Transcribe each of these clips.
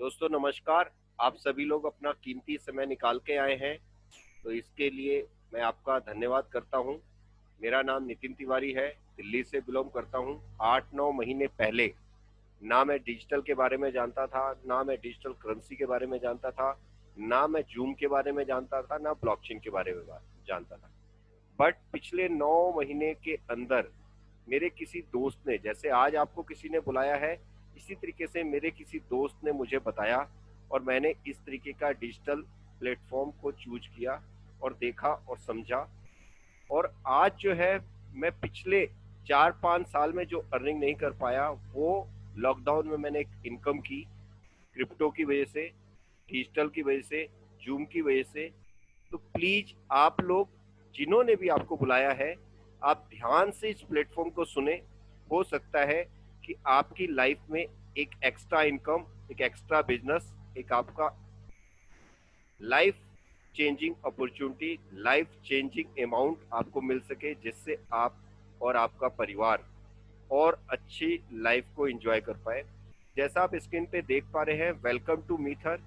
दोस्तों नमस्कार। आप सभी लोग अपना कीमती समय निकाल के आए हैं, तो इसके लिए मैं आपका धन्यवाद करता हूं। मेरा नाम नितिन तिवारी है, दिल्ली से बिलोंग करता हूं। 8-9 महीने पहले ना मैं डिजिटल के बारे में जानता था, ना मैं डिजिटल करेंसी के बारे में जानता था, ना मैं जूम के बारे में जानता था, ना ब्लॉकचेन के बारे में जानता था। बट पिछले 9 महीने के अंदर मेरे किसी दोस्त ने, जैसे आज आपको किसी ने बुलाया है, इसी तरीके से मेरे किसी दोस्त ने मुझे बताया और मैंने इस तरीके का डिजिटल प्लेटफॉर्म को चूज किया और देखा और समझा। और आज जो है, मैं पिछले 4-5 साल में जो अर्निंग नहीं कर पाया, वो लॉकडाउन में मैंने एक इनकम की, क्रिप्टो की वजह से, डिजिटल की वजह से, जूम की वजह से। तो प्लीज आप लोग, जिन्होंने भी आपको बुलाया है, आप ध्यान से इस प्लेटफॉर्म को सुने। हो सकता है कि आपकी लाइफ में एक एक्स्ट्रा इनकम, एक एक्स्ट्रा बिजनेस, एक आपका life changing opportunity, life changing amount आपको मिल सके, जिससे आप और आपका परिवार और अच्छी लाइफ को एंजॉय कर पाए। जैसा आप स्क्रीन पे देख पा रहे हैं, वेलकम टू मीथर।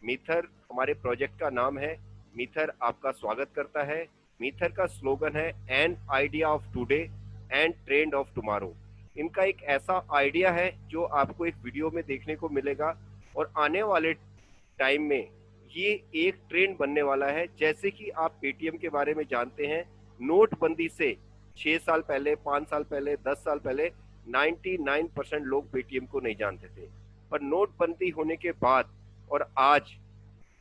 मीथर हमारे प्रोजेक्ट का नाम है। मीथर आपका स्वागत करता है। मीथर का स्लोगन है an idea of today and trend of tomorrow. इनका एक ऐसा आइडिया है जो आपको एक वीडियो में देखने को मिलेगा और आने वाले टाइम में ये एक ट्रेंड बनने वाला है। जैसे कि आप पेटीएम के बारे में जानते हैं, नोटबंदी से 6 साल पहले, 5 साल पहले, 10 साल पहले 99% लोग पेटीएम को नहीं जानते थे। पर नोटबंदी होने के बाद और आज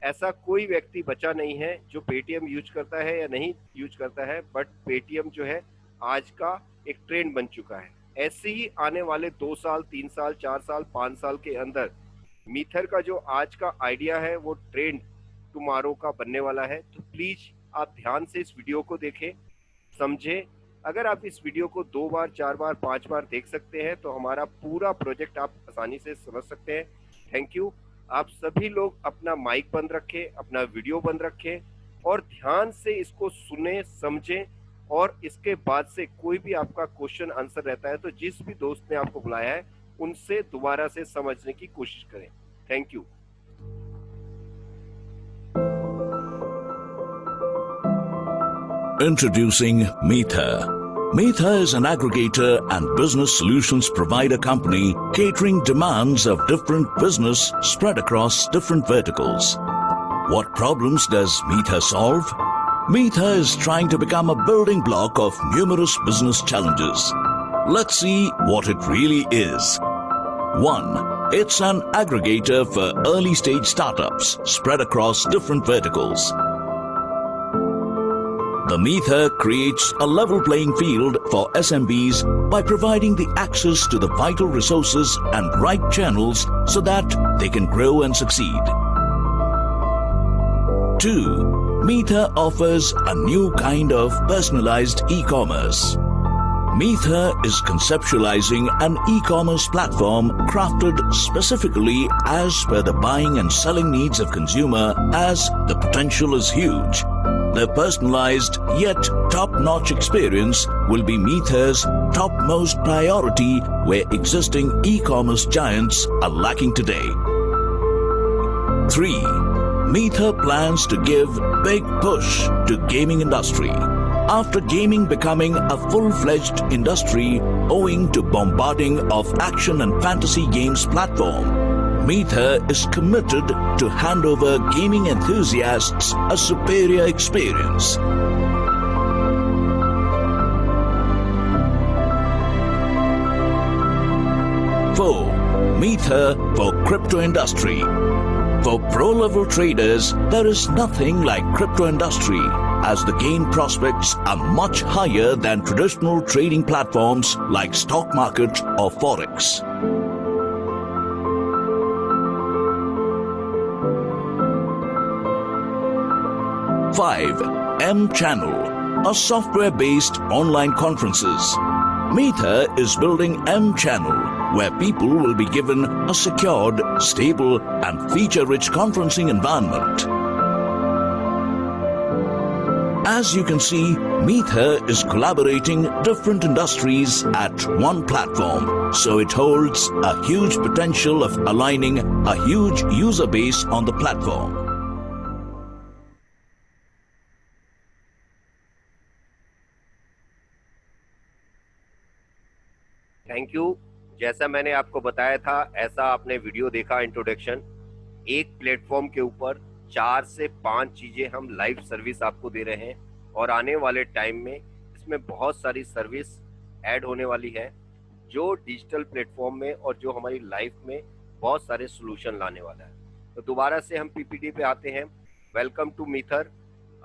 ऐसा कोई व्यक्ति बचा नहीं है जो पेटीएम यूज करता है या नहीं यूज करता है। बट पेटीएम जो है आज का एक ट्रेंड बन चुका है। ऐसे ही आने वाले 2 साल, 3 साल, 4 साल, 5 साल के अंदर मीथर का जो आज का आइडिया है वो ट्रेंड टुमारो का बनने वाला है। तो प्लीज आप ध्यान से इस वीडियो को देखें, समझें। अगर आप इस वीडियो को 2 बार, 4 बार, 5 बार देख सकते हैं तो हमारा पूरा प्रोजेक्ट आप आसानी से समझ सकते हैं। Thank you. आप सभी लोग अपना माइक बंद रखें, अपना वीडियो बंद रखें और ध्यान से इसको सुने, समझें। और इसके बाद से कोई भी आपका क्वेश्चन आंसर रहता है तो जिस भी दोस्त ने आपको बुलाया है उनसे दोबारा से समझने की कोशिश करें। Thank you. Introducing Meetha. Meetha is an aggregator and business solutions provider company catering demands of different business spread across different verticals. What problems does Meetha solve? Meetha is trying to become a building block of numerous business challenges. Let's see what it really is. 1. It's an aggregator for early stage startups spread across different verticals. The Meetha creates a level playing field for SMBs by providing the access to the vital resources and right channels so that they can grow and succeed. 2. Meetha offers a new kind of personalized e-commerce. Meetha is conceptualizing an e-commerce platform crafted specifically as per the buying and selling needs of consumer, as the potential is huge. The personalized yet top-notch experience will be Meetha's topmost priority where existing e-commerce giants are lacking today. 3. Meetha plans to give big push to gaming industry. After gaming becoming a full-fledged industry owing to bombarding of action and fantasy games platform, Meetha is committed to hand over gaming enthusiasts a superior experience. 4. Meetha for crypto industry. For pro-level traders, there is nothing like crypto industry, as the gain prospects are much higher than traditional trading platforms like stock market or forex. 5. M-Channel, a software-based online conferences. Meetha is building M-Channel, where people will be given a secured, stable and feature-rich conferencing environment. As you can see, Meether is collaborating different industries at one platform, so it holds a huge potential of aligning a huge user base on the platform. Thank you. जैसा मैंने आपको बताया था, ऐसा आपने video देखा introduction. एक platform के ऊपर 4 से 5 चीजें हम लाइव सर्विस आपको दे रहे हैं, और आने वाले टाइम में इसमें बहुत सारी सर्विस ऐड होने वाली है जो डिजिटल प्लेटफॉर्म में और जो हमारी लाइफ में बहुत सारे सोल्यूशन लाने वाला है। तो दोबारा से हम पीपीटी पे आते हैं। वेलकम टू मीथर।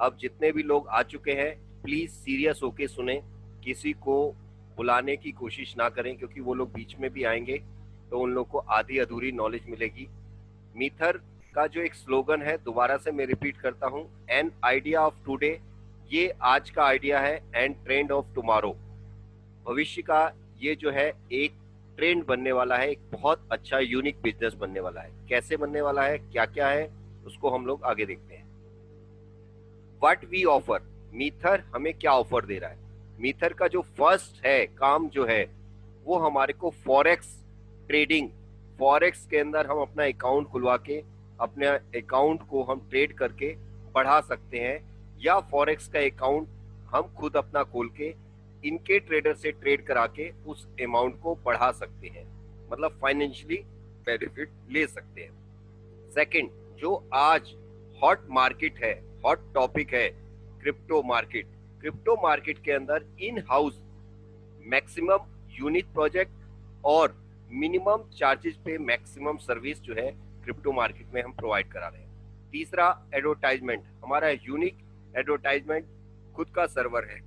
अब जितने भी लोग आ चुके हैं, प्लीज सीरियस होके सुने, किसी को बुलाने की कोशिश ना करें, क्योंकि वो लोग बीच में भी आएंगे तो उन लोग को आधी अधूरी नॉलेज मिलेगी। मीथर का जो एक स्लोगन है, दोबारा से मैं रिपीट करता हूँ, एन आइडिया ऑफ टुडे, ये आज का आइडिया है, एंड ट्रेंड ऑफ टुमारो, भविष्य का ये जो है एक ट्रेंड बनने वाला है, एक बहुत अच्छा यूनिक बिजनेस बनने वाला है। कैसे बनने वाला है, क्या क्या है, उसको हम लोग आगे देखते हैं। व्हाट वी ऑफर, मीथर हमें क्या ऑफर दे रहा है। मीथर का जो फर्स्ट है काम जो है वो हमारे को फॉरेक्स ट्रेडिंग, फॉरेक्स के अंदर हम अपना अकाउंट खुलवा के अपने अकाउंट को हम ट्रेड करके बढ़ा सकते हैं, या फॉरेक्स का अकाउंट हम खुद अपना खोल के इनके ट्रेडर से ट्रेड करा के उस अमाउंट को बढ़ा सकते हैं, मतलब फाइनेंशियली बेनिफिट ले सकते हैं। सेकंड, जो आज हॉट मार्केट है, हॉट टॉपिक है, क्रिप्टो मार्केट। क्रिप्टो मार्केट के अंदर in house maximum unique project और मिनिमम चार्जेस पे मैक्सिमम सर्विस जो है क्रिप्टो मार्केट में हम प्रोवाइड करा रहे हैं। तीसरा, एडवर्टाइजमेंट, हमारा यूनिक एडवर्टाइजमेंट खुद का सर्वर है।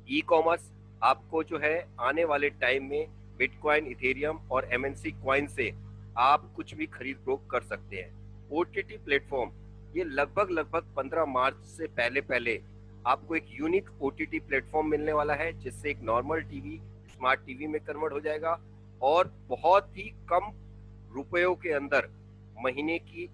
ई कॉमर्स, आपको जो है आने वाले टाइम में बिटकॉइन, इथेरियम और एमएनसी कॉइन से आप कुछ भी खरीद फरोख्त कर सकते हैं। ओटीटी प्लेटफॉर्म, ये लगभग 15 मार्च से पहले आपको एक यूनिक ओटीटी प्लेटफॉर्म मिलने वाला है, जिससे एक नॉर्मल टीवी स्मार्ट टीवी में कन्वर्ट हो जाएगा, और बहुत ही कम रुपयों के अंदर, महीने की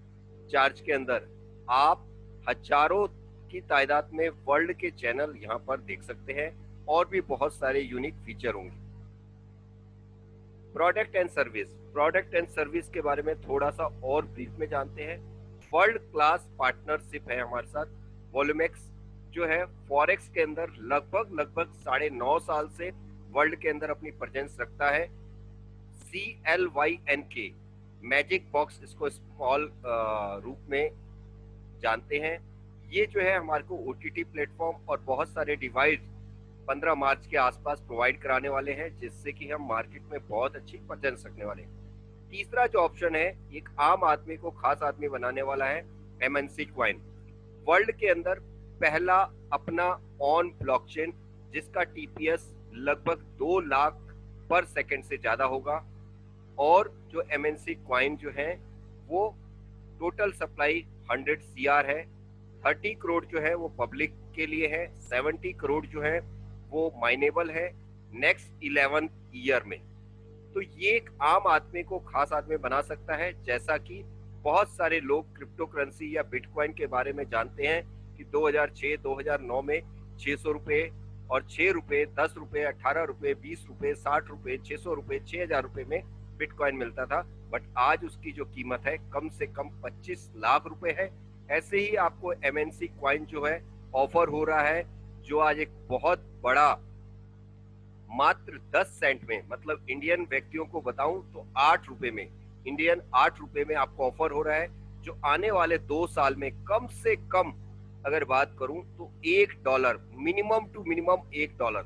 चार्ज के अंदर आप हजारों की तादाद में वर्ल्ड के चैनल यहाँ पर देख सकते हैं, और भी बहुत सारे यूनिक फीचर होंगे। Product and service, product and service के बारे में थोड़ा सा और ब्रीफ में जानते हैं। वर्ल्ड क्लास पार्टनरशिप है हमारे साथ। वॉल्यूमेक्स जो है फॉरेक्स के अंदर लगभग 9.5 साल से वर्ल्ड के अंदर अपनी प्रेजेंस रखता है। CLYNK, मैजिक बॉक्स इसको स्मॉल रूप में जानते हैं। ये जो है हमारे को ओटीटी प्लेटफॉर्म और बहुत सारे डिवाइस 15 मार्च के आसपास प्रोवाइड कराने वाले हैं, जिससे कि हम मार्केट में बहुत अच्छी प्रेजेंस रखने वाले हैं। तीसरा जो ऑप्शन है, एक आम आदमी को खास आदमी बनाने वाला है, एमएनसी कॉइन, वर्ल्ड के अंदर पहला अपना ऑन ब्लॉकचेन, जिसका टीपीएस लगभग 2 लाख पर सेकंड से ज्यादा होगा, और जो एमएनसी कॉइन जो है वो टोटल सप्लाई 100 CR है। 30 करोड़ जो है वो पब्लिक के लिए है, 70 करोड़ जो है वो माइनेबल है नेक्स्ट 11 ईयर में। तो ये एक आम आदमी को खास आदमी बना सकता है। जैसा कि बहुत सारे लोग क्रिप्टो करेंसी या बिटकॉइन के बारे में जानते हैं कि 2006-2009 में 600 रुपए और 6 रुपए, 10 रुपए, 18 रुपए, 20 रुपए, 60 रुपए, 600 रुपए, 6000 रुपए में बिटकॉइन मिलता था, बट आज उसकी जो कीमत है कम से कम 25 लाख रुपए है। ऐसे ही आपको एमएनसी कॉइन जो है ऑफर हो रहा है, जो आज एक बहुत बड़ा, मात्र 10 सेंट में, मतलब इंडियन व्यक्तियों को बताऊं तो 8 रुपए में, इंडियन 8 रुपए में आपको ऑफर हो रहा है, जो आने वाले 2 साल में कम से कम अगर बात करूं तो $1, मिनिमम टू मिनिमम $1,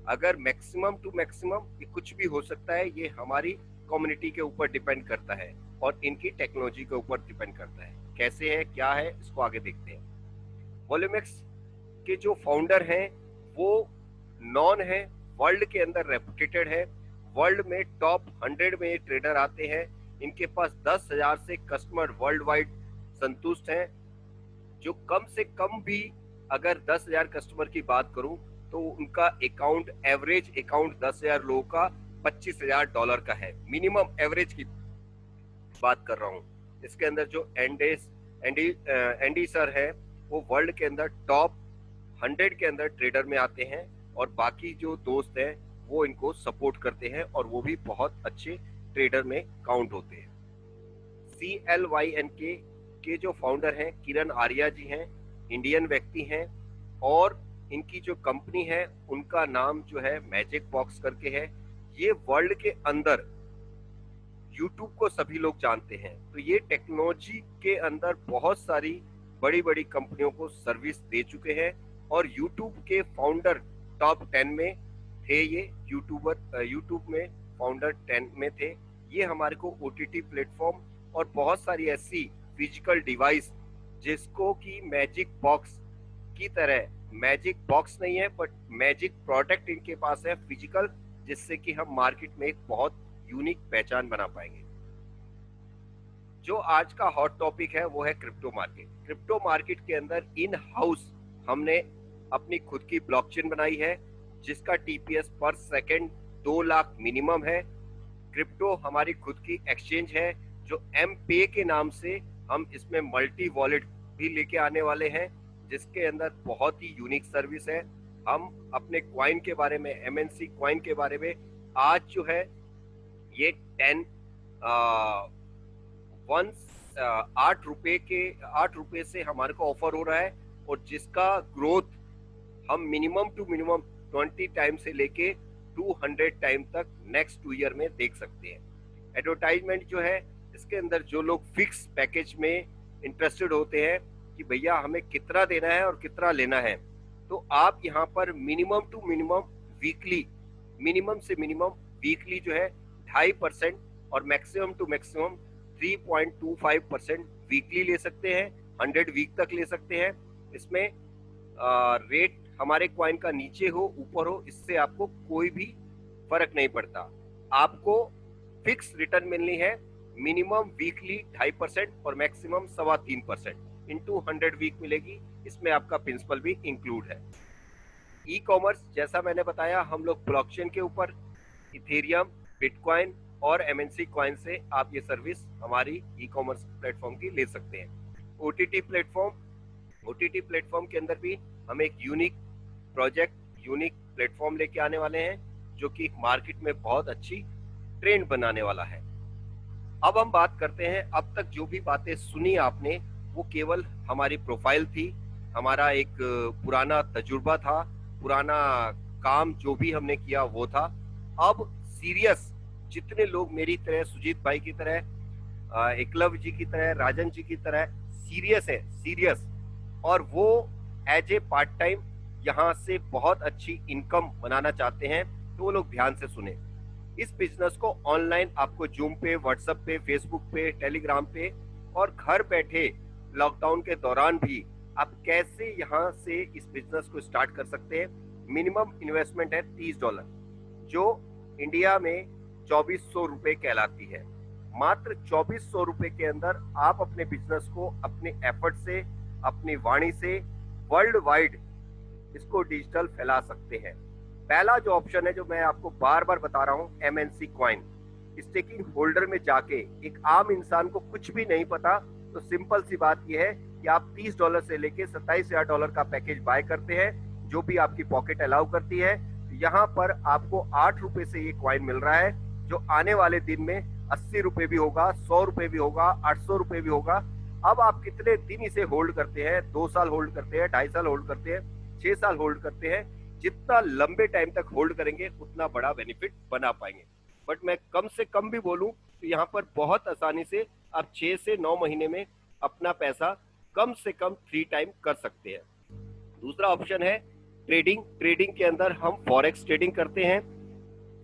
अगर मैक्सिमम टू मैक्सिमम ये कुछ भी हो सकता है। ये हमारी कम्युनिटी के ऊपर डिपेंड करता है और इनकी टेक्नोलॉजी के ऊपर डिपेंड करता है। कैसे है, क्या है, इसको आगे देखते हैं। वॉल्यूमेक्स के जो फाउंडर हैं वो नॉन है, वर्ल्ड के अंदर रेपुटेटेड है, वर्ल्ड में टॉप 100 में ये ट्रेडर आते हैं। इनके पास 10,000 से कस्टमर वर्ल्ड वाइड संतुष्ट हैं, जो कम से कम भी अगर 10,000 कस्टमर की बात करूं तो उनका अकाउंट, एवरेज अकाउंट 10,000 लोगों का $25,000 का है, मिनिमम एवरेज की बात कर रहा हूं। इसके अंदर जो एंडी सर है, वो वर्ल्ड के अंदर टॉप 100 के अंदर ट्रेडर में आते हैं, और बाकी जो दोस्त हैं वो इनको सपोर्ट करते हैं और वो भी बहुत अच्छे ट्रेडर में काउंट होते हैं। CLYNK के जो फाउंडर हैं किरण आर्या जी हैं, इंडियन व्यक्ति हैं, और इनकी जो कंपनी है उनका नाम जो है मैजिक बॉक्स करके है। ये वर्ल्ड के अंदर YouTube को सभी लोग जानते हैं, तो ये टेक्नोलॉजी के अंदर बहुत सारी बड़ी बड़ी कंपनियों को सर्विस दे चुके हैं, और YouTube के फाउंडर टॉप 10 में थे। ये YouTube में फाउंडर 10 में थे। ये हमारे को OTT प्लेटफॉर्म और बहुत सारी ऐसी फिजिकल डिवाइस जिसको कि मैजिक बॉक्स की तरह, मैजिक बॉक्स नहीं है बट मैजिक प्रोडक्ट इनके पास है फिजिकल, जिससे कि हम मार्केट में एक बहुत यूनिक पहचान बना पाएंगे। जो आज का हॉट टॉपिक है वो है क्रिप्टो मार्केट। क्रिप्टो मार्केट के अंदर इन हाउस हमने अपनी खुद की ब्लॉकचेन बनाई है, जिसका TPS पर सेकंड 2 लाख मिनिमम है। क्रिप्टो हमारी खुद की एक्सचेंज है, जो M-Pay के नाम से हम इसमें मल्टी वॉलेट भी लेके आने वाले हैं, जिसके अंदर बहुत ही यूनिक सर्विस है। हम अपने क्वाइन के बारे में, MNC क्वाइन के बारे में आज जो है ये 8 रुपए से हमारे को ऑफर हो रहा है, और जिसका ग्रोथ हम मिनिमम टू मिनिमम 20 टाइम से लेके 200 टाइम तक नेक्स्ट 2 ईयर में देख सकते हैं। एडवर्टाइजमेंट जो है इसके अंदर, जो लोग फिक्स पैकेज में इंटरेस्टेड होते हैं कि भैया हमें कितना देना है और कितना लेना है, तो आप यहाँ पर minimum to minimum weekly, minimum से मिनिमम वीकली जो है 2.5% और मैक्सिमम टू मैक्सिमम 3.25% वीकली ले सकते हैं, 100 वीक तक ले सकते हैं। इसमें रेट हमारे क्वाइन का नीचे हो ऊपर हो, इससे आपको कोई भी फर्क नहीं पड़ता। आपको फिक्स रिटर्न मिलनी है, मिनिमम वीकली 2.5% और मैक्सिमम 3.25% इंटू 100 वीक मिलेगी। इसमें आपका प्रिंसिपल भी इंक्लूड है। ई कॉमर्स, जैसा मैंने बताया, हम लोग ब्लॉकचेन के ऊपर इथेरियम, बिटकॉइन और MNC कॉइन से आप ये सर्विस हमारी ई कॉमर्स प्लेटफॉर्म की ले सकते हैं। OTT प्लेटफॉर्म के अंदर भी हम एक यूनिक प्रोजेक्ट, यूनिक प्लेटफॉर्म लेके आने वाले हैं, जो कि मार्केट में बहुत अच्छी ट्रेंड बनाने वाला है। अब हम बात करते हैं, अब तक जो भी बातें सुनी आपने वो केवल हमारी प्रोफाइल थी, हमारा एक पुराना तजुर्बा था, पुराना काम जो भी हमने किया वो था। अब सीरियस जितने लोग मेरी तरह, सुजीत भाई की तरह, एकलव जी की तरह, राजन जी की तरह सीरियस, और वो एज ए पार्ट टाइम यहाँ से बहुत अच्छी इनकम बनाना चाहते हैं, तो वो लोग ध्यान से सुने। इस बिजनेस को ऑनलाइन आपको जूम पे, व्हाट्सएप पे, फेसबुक पे, टेलीग्राम पे, और घर बैठे लॉकडाउन के दौरान भी आप कैसे यहाँ से इस बिजनेस को स्टार्ट कर सकते हैं। मिनिमम इन्वेस्टमेंट है $30, जो इंडिया में 2400 रुपए कहलाती है। मात्र 2400 रुपए के अंदर आप अपने बिजनेस को अपने एफर्ट से, अपनी वाणी से वर्ल्ड वाइड इसको डिजिटल फैला सकते हैं। पहला जो ऑप्शन है, जो मैं आपको बार बार बता रहा हूँ, MNC कॉइन। स्टेकिंग होल्डर में जाके एक आम इंसान को कुछ भी नहीं पता, तो सिंपल सी बात यह है कि आप $30 से लेके $27,000 का पैकेज बाय करते हैं, जो भी आपकी पॉकेट अलाउ करती है। यहाँ पर आपको 8 रुपए से ये क्वाइन मिल रहा है, जो आने वाले दिन में 80 रुपए भी होगा, 100 रुपए भी होगा, 800 रुपए भी होगा। अब आप कितने दिन इसे होल्ड करते हैं, 2 साल होल्ड करते हैं, 2.5 साल होल्ड करते हैं, 6 साल होल्ड करते हैं, जितना लंबे टाइम तक होल्ड करेंगे उतना बड़ा बेनिफिट बना पाएंगे। बट मैं कम से कम भी बोलूं तो यहाँ पर बहुत आसानी से आप 6 से 9 महीने में अपना पैसा कम से कम 3 टाइम कर सकते हैं। दूसरा ऑप्शन है ट्रेडिंग के अंदर हम फॉरेक्स ट्रेडिंग करते हैं।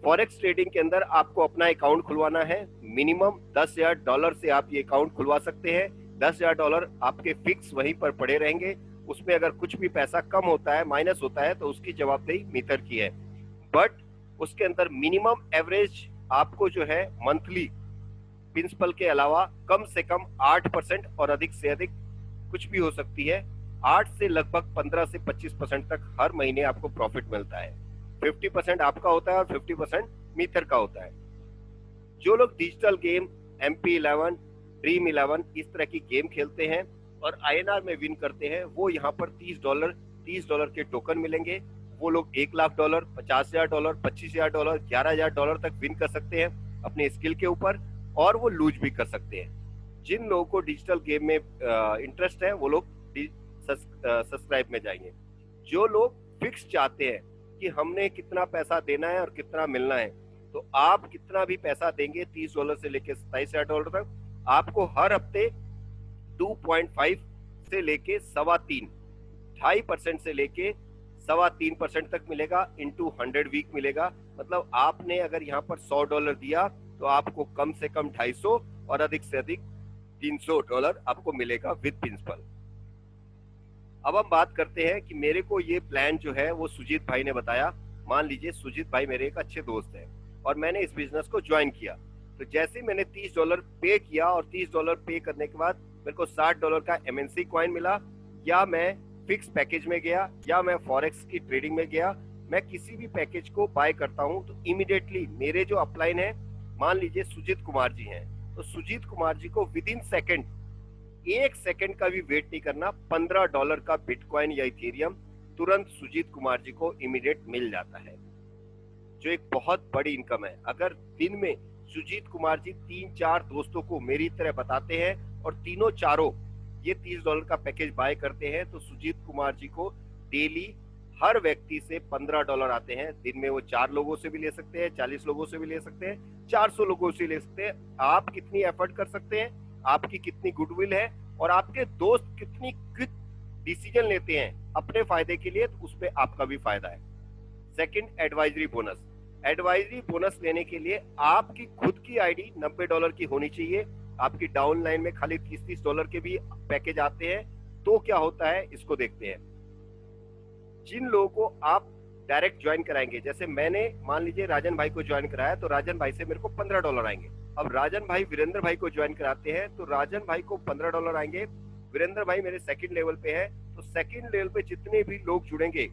फॉरेक्स ट्रेडिंग के अंदर आपको अपना अकाउंट खुलवाना है। मिनिमम $10,000 से आप ये अकाउंट खुलवा सकते हैं। $10,000 आपके फिक्स वहीं पर पड़े रहेंगे। उसमें अगर कुछ भी पैसा कम होता है, माइनस होता है, तो उसकी जवाबदेही मीटर की है। बट उसके अंदर मिनिमम एवरेज आपको जो है मंथली प्रिंसिपल के अलावा कम से कम 8% और अधिक से अधिक कुछ भी हो सकती है, 8 से लगभग 15 से 25% तक हर महीने आपको प्रॉफिट मिलता है। 50% आपका होता है और 50% मीटर का होता है। जो लोग डिजिटल गेम, MP11, Dream 11 इस तरह की गेम खेलते हैं, और INR में विन करते हैं, वो यहाँ पर $30 के टोकन मिलेंगे। वो लोग $1,00,000, $50,000, $25,000, $11,000 तक विन कर सकते हैं अपने स्किल के ऊपर, और वो लूज भी कर सकते हैं। जिन लोगों को डिजिटल गेम में इंटरेस्ट है वो लोग सब्सक्राइब में जाएंगे। जो लोग फिक्स चाहते हैं कि हमने कितना पैसा देना है और कितना मिलना है, तो आप कितना भी पैसा देंगे $30 से लेके $27,000 तक, आपको हर हफ्ते 2.5 से लेके 3.25, 2.5% से लेके 3.25% तक मिलेगा, इंटू 100 वीक मिलेगा। मतलब आपने अगर यहाँ पर $100 दिया तो आपको कम से कम 250 और अधिक से अधिक $300 आपको मिलेगा विद प्रिंसिपल। अब हम बात करते हैं कि मेरे को ये प्लान जो है वो सुजीत भाई ने बताया। मान लीजिए सुजीत भाई मेरे एक अच्छे दोस्त हैं और मैंने इस बिजनेस को ज्वाइन किया, तो जैसे मैंने $30 पे किया और $30 पे करने के बाद मेरे को $60 का MNC कॉइन मिला, या मैं फिक्स पैकेज में गया या मैं फॉरेक्स की ट्रेडिंग में गया, मैं किसी भी पैकेज को बाय करता हूं तो इमीडिएटली मेरे जो अपलाइन है, मान लीजिए सुजीत कुमार जी हैं, तो सुजीत कुमार जी को विद इन सेकेंड, 1 सेकेंड का भी वेट नहीं करना, $15 का बिटकॉइन या इथेरियम तुरंत सुजीत कुमार जी को इमीडिएट मिल जाता है, जो एक बहुत बड़ी इनकम है। अगर दिन में सुजीत कुमार जी 3-4 दोस्तों को मेरी तरह बताते हैं और तीनों चारों ये $30 का पैकेज बाय करते हैं, तो सुजीत कुमार जी को डेली हर व्यक्ति से $15 आते हैं। दिन में वो 4 लोगों से भी ले सकते हैं, 40 लोगों से भी ले सकते हैं, 400 लोगों से ले सकते हैं। आप कितनी एफर्ट कर सकते हैं, आपकी कितनी गुडविल है और आपके दोस्त कितनी क्विक डिसीजन लेते हैं अपने फायदे के लिए, तो उसमें आपका भी फायदा है। Second, advisory bonus. Advisory bonus लेने के लिए आपकी खुद की आईडी $90 की होनी चाहिए। आपकी डाउनलाइन में खाली $30 के भी पैकेज आते हैं। तो क्या होता है इसको देखते हैं। जिन लोगों को आप डायरेक्ट ज्वाइन कराएंगे, जैसे मैंने मान लीजिए राजन भाई को ज्वाइन कराया, तो राजन भाई से मेरे को $15 आएंगे। अब राजन भाई वीरेंद्र भाई को ज्वाइन कराते हैं तो राजन भाई को $15 आएंगे। वीरेंद्र भाई मेरे सेकंड लेवल पे है, तो सेकंड लेवल पे जितने भी लोग जुड़ेंगे,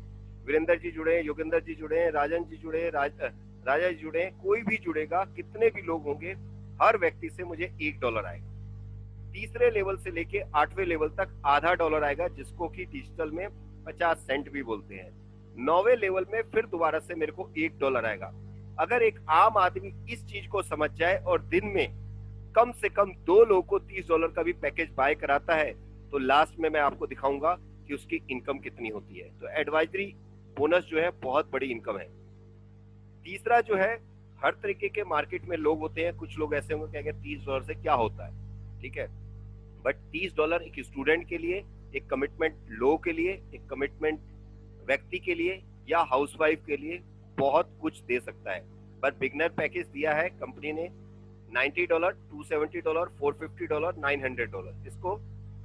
वीरेंद्र जी जुड़े, योगेंद्र जी जुड़े, राजन जी जुड़े, राजा जी जुड़े, कोई भी जुड़ेगा, कितने भी लोग होंगे, हर व्यक्ति से मुझे $1 आएगा। तीसरे लेवल से लेके 8वें लेवल तक आधा डॉलर आएगा, जिसको कि डिजिटल में 50 सेंट भी बोलते हैं। 9वें लेवल में फिर दोबारा से मेरे को $1 आएगा। अगर एक आम आदमी इस चीज को समझ जाए और दिन में कम से कम 2 लोगों को $30 का भी पैकेज बाय कराता है, तो लास्ट में मैं आपको दिखाऊंगा कि उसकी इनकम कितनी होती है। तो एडवाइजरी बोनस जो है बहुत बड़ी इनकम है। तीसरा जो है, हर तरीके के मार्केट में लोग होते हैं, कुछ लोग ऐसे होंगे कहेंगे $30 से क्या होता है, ठीक है, बट $30 एक स्टूडेंट के लिए, एक कमिटमेंट लोग के लिए, एक कमिटमेंट व्यक्ति के लिए या हाउसवाइफ के लिए बहुत कुछ दे सकता है। पर बिगनर पैकेज दिया है कंपनी ने $90, $270, $450, $900, इसको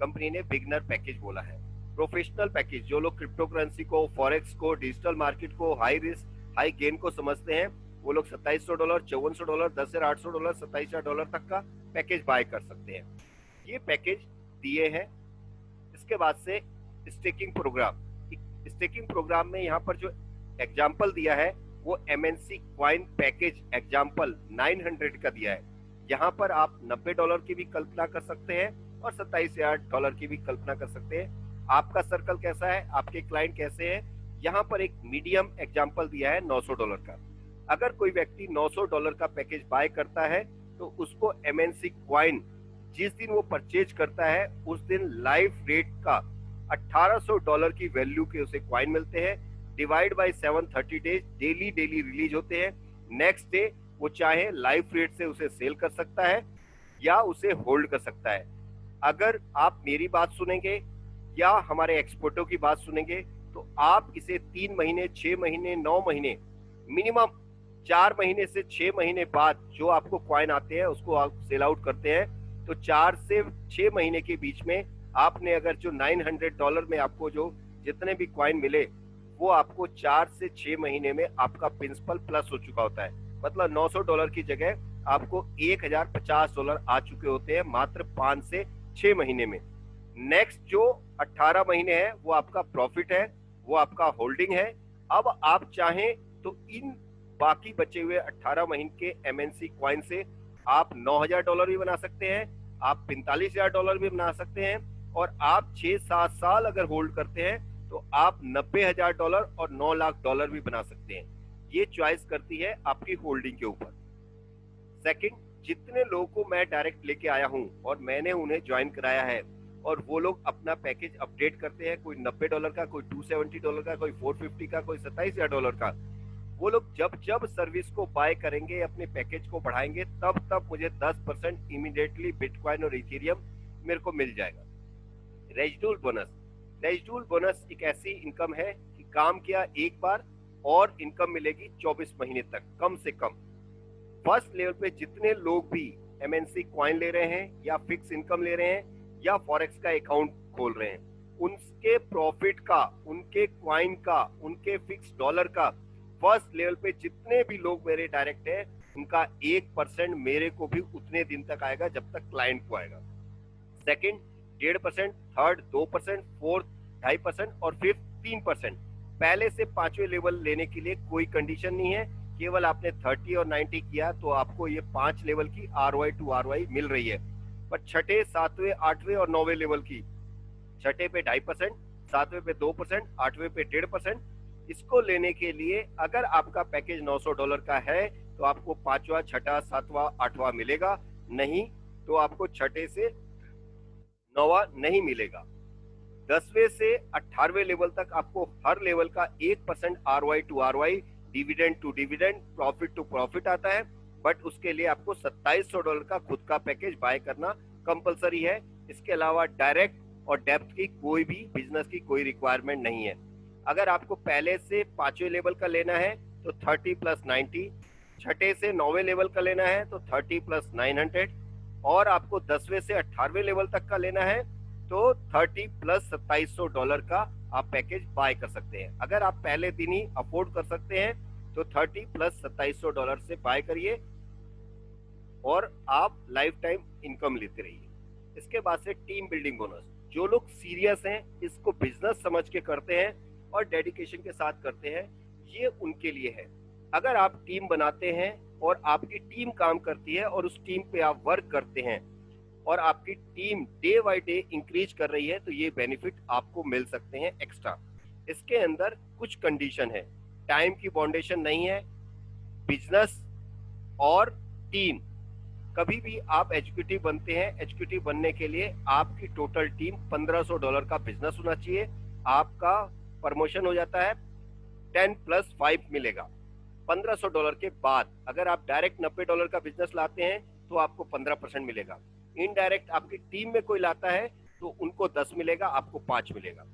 कंपनी ने बिगनर पैकेज बोला है। प्रोफेशनल पैकेज, जो लोग क्रिप्टो करेंसी को, फॉरेक्स को, डिजिटल मार्केट को, हाई रिस्क हाई गेन को समझते हैं, वो लोग $2700, $5400, $10,800, $27,000 तक का पैकेज बाय कर सकते हैं। ये पैकेज दिए हैं। इसके बाद से स्टेकिंग प्रोग्राम। स्टेकिंग प्रोग्राम में यहाँ पर जो एग्जाम्पल दिया है वो MNC क्वाइन पैकेज एग्जाम्पल 900 का दिया है। यहाँ पर आप $90 की भी कल्पना कर सकते हैं और $27,000 की भी कल्पना कर सकते हैं। आपका सर्कल कैसा है, आपके क्लाइंट कैसे हैं। यहाँ पर एक मीडियम एग्जाम्पल दिया है $900 का। अगर कोई व्यक्ति $900 का पैकेज बाय करता है तो उसको MNC क्वाइन जिस दिन वो परचेज करता है उस दिन लाइव रेट का $1,800 की वैल्यू के उसे क्वाइन मिलते हैं। Divide by 730 days, daily release होते हैं। नेक्स्ट डे वो चाहे लाइव रेट से उसे सेल कर सकता है या उसे होल्ड कर सकता है। अगर आप मेरी बात सुनेंगे या हमारे एक्सपर्टों की बात सुनेंगे तो आप इसे 3 महीने, 6 महीने, 9 महीने, मिनिमम 4 महीने से 6 महीने बाद जो आपको क्वाइन आते हैं उसको आप सेल आउट करते हैं। तो 4 से 6 महीने के बीच में आपने अगर जो $900 में आपको जो जितने भी क्वाइन मिले वो आपको 4 से 6 महीने में आपका प्रिंसिपल प्लस हो चुका होता है। मतलब $900 की जगह आपको $1,050 आ चुके होते हैं मात्र 5 से 6 महीने में। नेक्स्ट जो 18 महीने है वो आपका प्रॉफिट है, वो आपका होल्डिंग है। अब आप चाहें तो इन बाकी बचे हुए 18 महीने के MNC क्वाइन से आप $9,000 भी बना सकते हैं, आप $45,000 भी बना सकते हैं, और आप 6-7 साल अगर होल्ड करते हैं तो आप $90,000 और $9 लाख भी बना सकते हैं। ये चॉइस करती है आपकी होल्डिंग के ऊपर। सेकंड, जितने लोगों को मैं डायरेक्ट लेके आया हूं और मैंने उन्हें ज्वाइन कराया है और वो लोग अपना पैकेज अपडेट करते हैं, कोई $90 का, कोई $270 का, कोई $450 का, कोई $27,000 का, वो लोग जब जब सर्विस को बाय करेंगे, अपने पैकेज को बढ़ाएंगे, तब तब मुझे 10% इमीडिएटली बिटकॉइन और इथेरियम मेरे को मिल जाएगा। रेजिडुअल बोनस, रेजिडुअल बोनस एक ऐसी इनकम है कि काम किया एक बार और इनकम मिलेगी 24 महीने तक कम से कम। फर्स्ट लेवल पे जितने लोग भी एमएनसी कॉइन ले रहे हैं या फिक्स इनकम ले रहे हैं या फॉरेक्स का अकाउंट खोल रहे हैं, उनके प्रॉफिट का, उनके कॉइन का, उनके फिक्स डॉलर का, फर्स्ट लेवल पे जितने भी लोग मेरे डायरेक्ट हैं, उनका 1% मेरे को भी उतने दिन तक आएगा जब तक क्लाइंट को आएगा। सेकंड 1.5%, थर्ड 2%, फोर्थ 2.5% और फिफ्थ 3%। पहले से 5वें लेवल लेने के लिए कोई कंडीशन नहीं है, केवल आपने 30 और 90 किया तो आपको ये 5 लेवल की ROI to ROI मिल रही है। पर छठे, 7वें, 8वें और 9वें लेवल की, छठे पे 2.5%, 7वें पे 2%, 8वें पे 1.5%, इसको लेने के लिए अगर आपका पैकेज $900 का है तो आपको 5वां, 6ठा, 7वां, 8वां मिलेगा, नहीं तो आपको छठे से 9वां नहीं मिलेगा। 10वें से 18वें लेवल तक आपको हर लेवल का 1% ROI to ROI, dividend to dividend, profit to profit आता है, बट उसके लिए आपको $2700 का खुद का पैकेज बाय करना कंपलसरी है। इसके अलावा डायरेक्ट और डेप्थ की कोई भी बिजनेस की कोई रिक्वायरमेंट नहीं है। अगर आपको पहले से 5वें लेवल का लेना है तो 30 + 90, छठे से 9वें लेवल का लेना है तो 30 + 900, और आपको 10वें से 18वें लेवल तक का लेना है तो 30 + $2700 का आप पैकेज बाय कर सकते हैं। अगर आप पहले दिन ही अफोर्ड कर सकते हैं तो 30 + $2700 से बाय करिए और आप लाइफ टाइम इनकम लेते रहिए। इसके बाद से टीम बिल्डिंग बोनस, जो लोग सीरियस हैं, इसको बिजनेस समझ के करते हैं और डेडिकेशन के साथ करते हैं, ये उनके लिए है। अगर आप टीम बनाते हैं और आपकी टीम काम करती है और उस टीम पे आप वर्क करते हैं और आपकी team day by day increase कर रही है, तो ये बेनिफिट आपको मिल सकते हैं एक्स्ट्रा। इसके अंदर कुछ कंडीशन है, टाइम की बाउंडेशन नहीं है, बिजनेस और टीम। कभी भी आप एग्जीक्यूटिव बनते हैं, एग्जीक्यूटिव बनने के लिए आपकी टोटल टीम $1500 का बिजनेस होना चाहिए। आपका प्रमोशन हो जाता है, 10 + 5 मिलेगा। $1500 के बाद अगर आप डायरेक्ट $90 का बिजनेस लाते हैं तो आपको 15% मिलेगा। इनडायरेक्ट आपकी टीम में कोई लाता है तो उनको 10 मिलेगा, आपको 5 मिलेगा।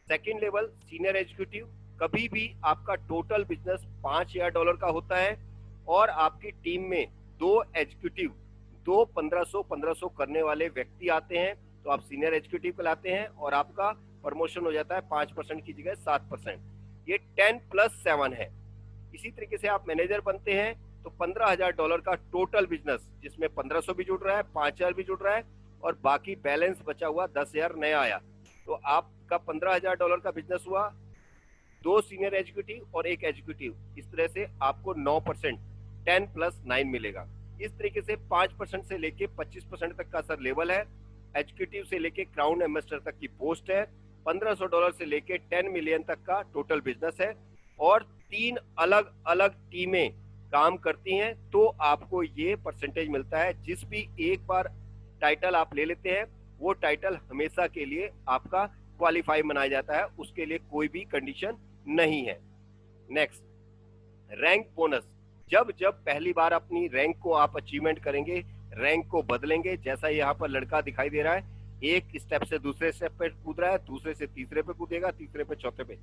सेकेंड लेवल सीनियर एग्जीक्यूटिव, कभी भी आपका टोटल बिजनेस $5000 का होता है और आपकी टीम में 2 एग्जीक्यूटिव, 2 1500 करने वाले व्यक्ति आते हैं तो आप सीनियर एग्जीक्यूटिव कहलाते हैं और आपका प्रमोशन हो जाता है 5% की जगह 7%। ये 10 + 7 है। इसी तरीके से आप मैनेजर बनते हैं तो $15,000 का टोटल बिजनेस, जिसमें 1500 भी जुड़ रहा है, 5000 भी जुड़ रहा है और बाकी बैलेंस बचा हुआ 10,000 नया आया, तो आपका $15,000 का बिजनेस हुआ। 2 सीनियर एग्जीक्यूटिव और 1 एग्जीक्यूटिव, इस तरह से आपको 9%, 10 + 9 मिलेगा। इस तरीके से 5% से लेके 25% तक का सर लेवल है। एग्जीक्यूटिव से लेके क्राउन एम्बेसडर तक की पोस्ट है। $1500 से लेके 10 मिलियन तक का टोटल बिजनेस है और 3 अलग अलग टीमें काम करती हैं, तो आपको ये परसेंटेज मिलता है। जिस भी एक बार टाइटल आप ले लेते हैं वो टाइटल हमेशा के लिए आपका क्वालिफाई माना जाता है, उसके लिए कोई भी कंडीशन नहीं है। Next, rank bonus. जब जब पहली बार अपनी रैंक को आप अचीवमेंट करेंगे, रैंक को बदलेंगे, जैसा यहाँ पर लड़का दिखाई दे रहा है, एक स्टेप से दूसरे स्टेप पे कूद रहा है, दूसरे से तीसरे पे कूदेगा, तीसरे पे चौथे पे।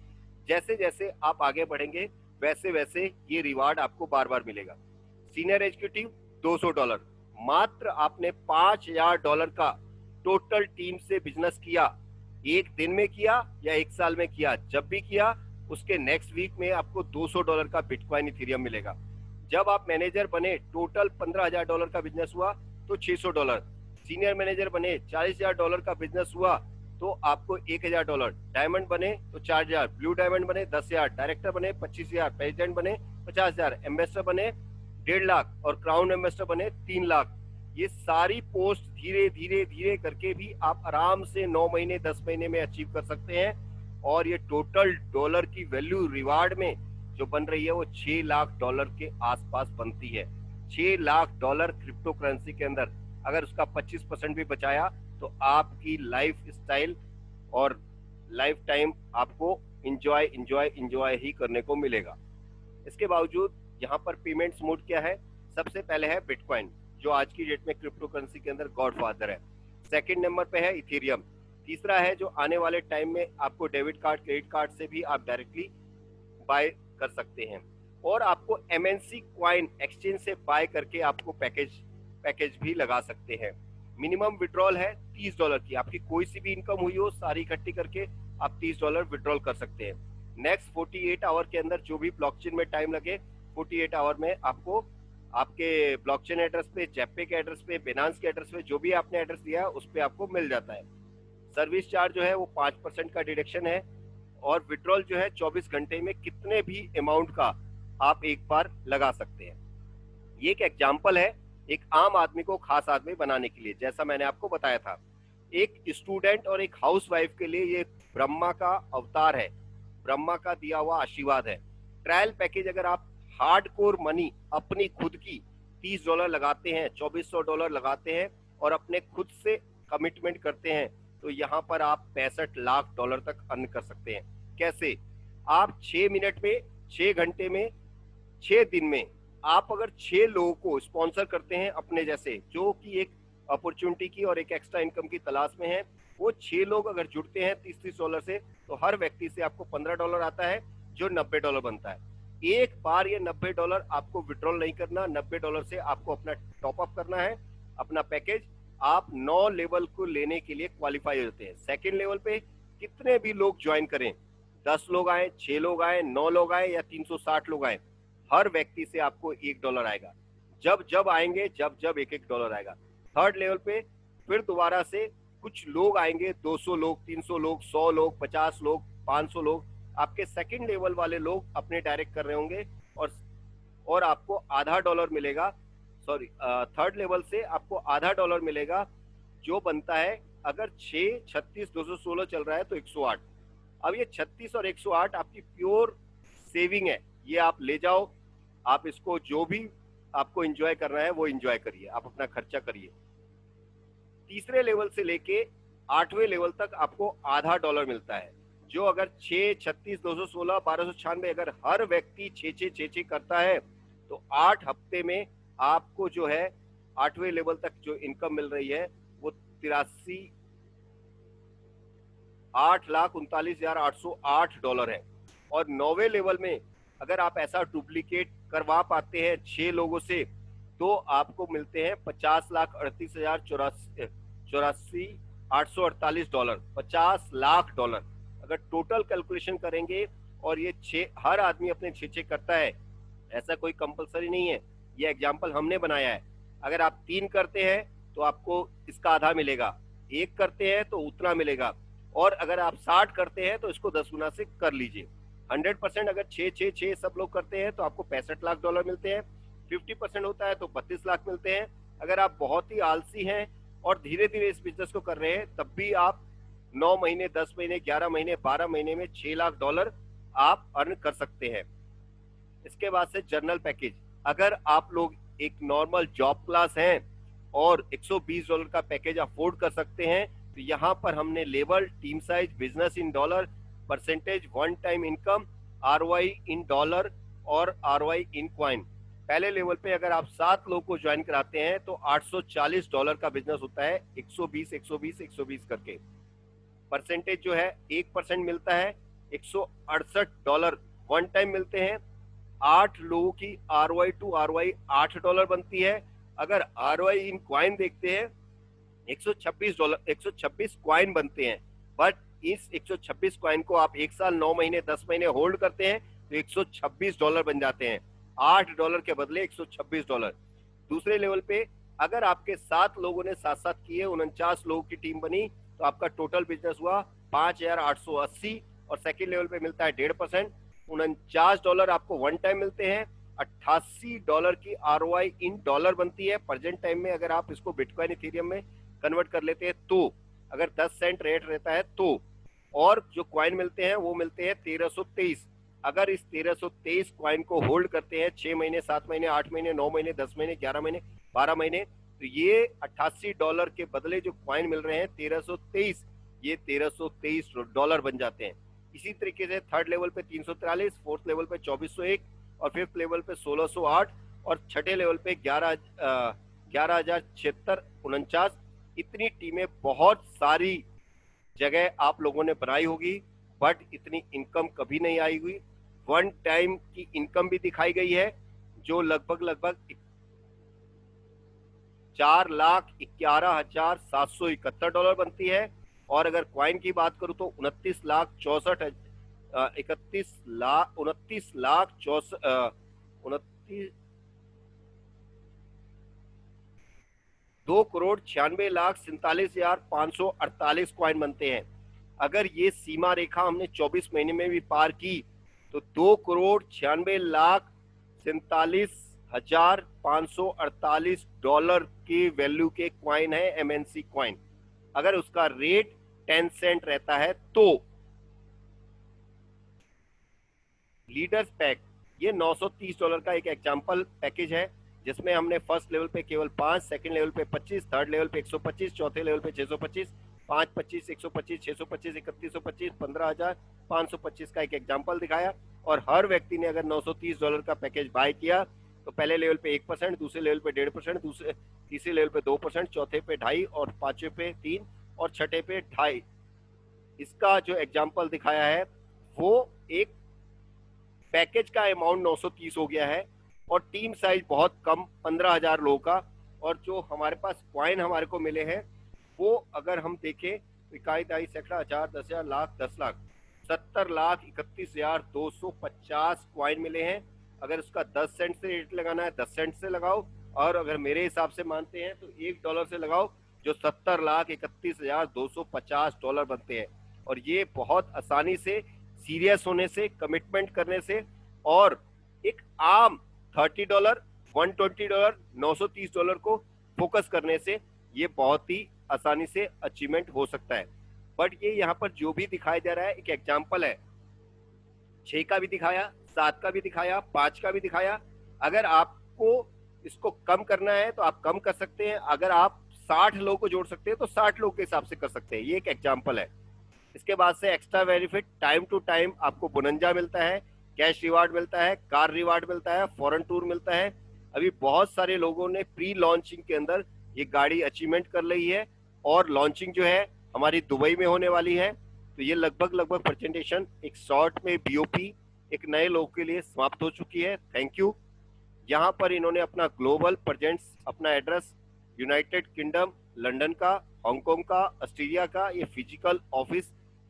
जैसे जैसे आप आगे बढ़ेंगे वैसे वैसे ये रिवार्ड आपको बार बार मिलेगा। सीनियर एग्जीक्यूटिव $200, मात्र आपने $5000 का टोटल टीम से बिजनेस किया, एक दिन में किया या एक साल में किया, जब भी किया उसके नेक्स्ट वीक में आपको $200 का बिटकॉइन इथेरियम मिलेगा। जब आप मैनेजर बने, टोटल $15,000 का बिजनेस हुआ तो $600, सीनियर मैनेजर बने $40,000 का बिजनेस हुआ तो आपको $1,000, डायमंड बने तो 4,000, ब्लू डायमंड बने 10,000, डायरेक्टर बने 25,000, प्रेसिडेंट बने 50,000, एम्बेसडर बने 1.5 लाख और क्राउन एम्बेसडर बने 3 लाख। ये सारी पोस्ट धीरे धीरे धीरे करके भी आप आराम से 9 महीने 10 महीने में अचीव कर सकते हैं। और ये टोटल डॉलर की वैल्यू रिवार्ड में जो बन रही है वो $6 लाख के आसपास बनती है। $6 लाख क्रिप्टो करेंसी के अंदर अगर उसका 25% भी बचाया तो आपकी लाइफ स्टाइल और लाइफ टाइम आपको इंजॉय ही करने को मिलेगा। इसके बावजूद यहाँ पर पेमेंट्स मोड क्या है? सबसे पहले है बिटकॉइन, जो आज की डेट में क्रिप्टो करेंसी के अंदर गॉडफादर है। सेकंड नंबर पे है इथेरियम। तीसरा है जो आने वाले टाइम में आपको डेबिट कार्ड क्रेडिट कार्ड से भी आप डायरेक्टली बाय कर सकते हैं। और आपको MNC कॉइन एक्सचेंज से बाय करके आपको पैकेज भी लगा सकते हैं। मिनिमम विड्रॉल है $30 की। आपकी कोई सी भी इनकम हुई हो सारी इकट्ठी करके आप $30 विड्रॉल कर सकते हैं। नेक्स्ट 48 आवर के अंदर जो भी ब्लॉकचेन में टाइम लगे 48 आवर में आपको आपके ब्लॉकचेन एड्रेस पे, जेपे के एड्रेस पे, बिनांस के एड्रेस पे, जो भी आपने एड्रेस दिया है उस पे आपको मिल जाता है। सर्विस चार्ज जो है वो 5% का डिडक्शन है। और विड्रॉल जो है 24 घंटे में कितने भी अमाउंट का आप एक बार लगा सकते हैं। ये एक एग्जाम्पल है एक आम आदमी को खास आदमी बनाने के लिए, जैसा मैंने आपको बताया था। एक स्टूडेंट और एक हाउसवाइफ के लिए ये ब्रह्मा का अवतार है, ब्रह्मा का दिया हुआ आशीर्वाद है। ट्रायल पैकेज अगर आप हार्डकोर मनी अपनी खुद की $30 लगाते हैं, $2400 लगाते हैं और अपने खुद से कमिटमेंट करते हैं तो यहाँ पर आप $65 लाख तक अर्न कर सकते हैं। कैसे? आप 6 मिनट में, 6 घंटे में, 6 दिन में आप अगर 6 लोगों को स्पॉन्सर करते हैं अपने जैसे, जो कि एक अपॉर्चुनिटी की और एक एक्स्ट्रा इनकम की तलाश में है, वो 6 लोग अगर जुड़ते हैं $30 से तो हर व्यक्ति से आपको $15 आता है, जो $90 बनता है। एक बार ये $90 आपको विड्रॉल नहीं करना, $90 से आपको अपना टॉपअप करना है अपना पैकेज। आप 9 लेवल को लेने के लिए क्वालिफाई होते हैं। सेकेंड लेवल पे कितने भी लोग ज्वाइन करें, 10 लोग आए, 6 लोग आए, 9 लोग आए या 360 लोग आए, हर व्यक्ति से आपको $1 आएगा। जब आएंगे जब $1 आएगा। थर्ड लेवल पे फिर दोबारा से कुछ लोग आएंगे, 200 लोग, 300 लोग, 100 लोग, 50 लोग, 500 लोग, आपके सेकंड लेवल वाले लोग अपने डायरेक्ट कर रहे होंगे और आपको $0.5 मिलेगा। सॉरी, थर्ड लेवल से आपको $0.5 मिलेगा, जो बनता है अगर 6, 36, 216 चल रहा है तो 108। अब ये 36 और 108 आपकी प्योर सेविंग है, ये आप ले जाओ, आप इसको जो भी आपको एंजॉय करना है वो एंजॉय करिए, आप अपना खर्चा करिए। तीसरे लेवल से लेके 8वें लेवल तक आपको $0.5 मिलता है, जो अगर 6, 36, 216, 1296 अगर हर व्यक्ति 6 करता है तो 8 हफ्ते में आपको जो है 8वें लेवल तक जो इनकम मिल रही है वो 8,39,808 है। और 9वें लेवल में अगर आप ऐसा डुप्लीकेट करवा पाते हैं 6 लोगों से तो आपको मिलते हैं $50,38,848 $50 लाख। अगर टोटल कैलकुलेशन करेंगे और ये 6 हर आदमी अपने 6 करता है, ऐसा कोई कंपलसरी नहीं है, ये एग्जाम्पल हमने बनाया है। अगर आप 3 करते हैं तो आपको इसका आधा मिलेगा, 1 करते हैं तो उतना मिलेगा, और अगर आप 60 करते हैं तो इसको 10 गुना से कर लीजिए। 100% अगर 6 सब लोग करते हैं तो आपको $65 लाख मिलते हैं। 50% होता है तो 32 लाख मिलते हैं। अगर आप बहुत ही आलसी हैं और धीरे धीरे इस बिजनेस को कर रहे हैं तब भी आप 9 महीने, 10 महीने, 11 महीने, 12 महीने में $6 लाख आप अर्न कर सकते हैं। इसके बाद से जर्नल पैकेज, अगर आप लोग एक नॉर्मल जॉब क्लास हैं और $120 का पैकेज अफोर्ड कर सकते हैं तो यहाँ पर हमने level, team size, business in dollar, percentage, one time income, ROI in dollar और ROI इन कॉइन। पहले लेवल पे अगर आप 7 लोगों को ज्वाइन कराते हैं तो $840 का बिजनेस होता है, 120 करके। परसेंटेज जो है 1% मिलता है, $168 वन टाइम मिलते हैं। 8 लोगों की ROI टू ROI $8 बनती है। अगर ROI इन कॉइन देखते हैं $126 कॉइन बनते हैं, बट इस 126 कॉइन को आप 1 साल, 9 महीने, 10 महीने होल्ड करते हैं तो $126 बन जाते हैं। $8 के बदले $126। दूसरे लेवल पे अगर आपके 7 लोगों ने साथ साथ किए, 49 लोगों की टीम बनी तो आपका टोटल बिजनेस हुआ 5,880, और सेकेंड लेवल पे मिलता है 1.5%, $49 आपको वन टाइम मिलते हैं। $88 की ROI इन डॉलर बनती है प्रेजेंट टाइम में। अगर आप इसको बिटकॉइन इथेरियम में कन्वर्ट कर लेते हैं तो, अगर 10 सेंट रेट रहता है तो, और जो कॉइन मिलते हैं वो मिलते हैं 1323। अगर इस 1323 कॉइन को होल्ड करते हैं 6 महीने, 7 महीने, 8 महीने, 9 महीने, 10 महीने, 11 महीने, 12 महीने, तो ये $88 के बदले जो कॉइन मिल रहे हैं 1323, ये $1323 बन जाते हैं। इसी तरीके से थर्ड लेवल पे 343, फोर्थ लेवल पे 2401 और फिफ्थ लेवल पे 1608 और छठे लेवल पे 11,076 इतनी टीमें बहुत सारी जगह आप लोगों ने बनाई होगी, बट इतनी इनकम कभी नहीं आई हुई। वन टाइम की इनकम भी दिखाई गई है जो लगभग $4,11,771 बनती है। और अगर क्वाइन की बात करूं तो 2,96,47,548 क्वाइन बनते हैं। अगर ये सीमा रेखा हमने 24 महीने में भी पार की तो $2,46,47,548 की वैल्यू के क्वाइन है MNC क्वाइन। अगर उसका रेट 10 सेंट रहता है तो लीडर्स पैक, ये $930 का एक एग्जाम्पल पैकेज है जिसमें हमने फर्स्ट लेवल पे केवल 5, सेकंड लेवल पे 25, थर्ड लेवल पे 125, चौथे लेवल पे 625, 525, 125, 625, 3125, 15,525 का एक एग्जाम्पल दिखाया। और हर व्यक्ति ने अगर $930 का पैकेज बाय किया तो पहले लेवल पे 1%, दूसरे लेवल पे 1.5%, तीसरे लेवल पे 2%, चौथे पे 2.5% और पांचवे पे 3% और छठे पे 2.5%। इसका जो एग्जाम्पल दिखाया है वो एक पैकेज का अमाउंट 930 हो गया है और टीम साइज बहुत कम 15,000 लोगों का। और जो हमारे पास क्वाइन हमारे को मिले हैं वो अगर हम देखें तो इकाई, दहाई, सैकड़ा, हजार, 10,000, लाख, 10 लाख, 70,31,250 क्वाइन मिले हैं। अगर उसका 10 सेंट से रेट लगाना है 10 सेंट से लगाओ, और अगर मेरे हिसाब से मानते हैं तो $1 से लगाओ, जो $70,31,250 बनते हैं। और ये बहुत आसानी से, सीरियस होने से, कमिटमेंट करने से और एक आम $30, $120, $930 को फोकस करने से ये बहुत ही आसानी से अचीवमेंट हो सकता है। बट ये यहाँ पर जो भी दिखाई दे रहा है एक एग्जाम्पल है, 6 का भी दिखाया, 7 का भी दिखाया, 5 का भी दिखाया। अगर आपको इसको कम करना है तो आप कम कर सकते हैं, अगर आप 60 लोगों को जोड़ सकते हैं तो 60 लोगों के हिसाब से कर सकते हैं। ये एक एग्जाम्पल है। इसके बाद से extra benefit, time to time आपको बोनंजा मिलता है, कैश रिवार्ड मिलता है, कार रिवार्ड मिलता है, फॉरेन टूर मिलता है। अभी बहुत सारे लोगों ने प्री लॉन्चिंग के अंदर ये गाड़ी अचीवमेंट कर ली है और लॉन्चिंग जो है हमारी दुबई में होने वाली है। तो ये लगभग प्रेजेंटेशन एक शॉर्ट में BOP एक नए लोगों के लिए समाप्त हो चुकी है। Thank you. यहाँ पर इन्होंने अपना ग्लोबल प्रेजेंस, अपना एड्रेस यूनाइटेड किंगडम, लंदन का, हांगकांग का, ऑस्ट्रेलिया का, ये फिजिकल ऑफिस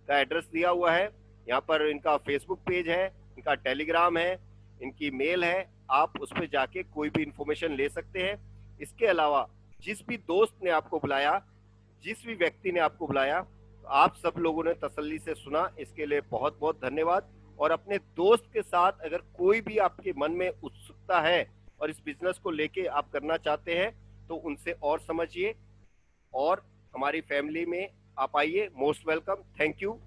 का एड्रेस दिया हुआ है। यहाँ पर इनका फेसबुक पेज है, इनका टेलीग्राम है, इनकी मेल है, आप उस पर जाके कोई भी इंफॉर्मेशन ले सकते हैं। इसके अलावा जिस भी दोस्त ने आपको बुलाया, जिस भी व्यक्ति ने आपको बुलाया, तो आप सब लोगों ने तसल्ली से सुना, इसके लिए बहुत बहुत धन्यवाद। और अपने दोस्त के साथ अगर कोई भी आपके मन में उत्सुकता है और इस बिजनेस को लेके आप करना चाहते हैं तो उनसे और समझिए और हमारी फैमिली में आप आइए। Most welcome. Thank you.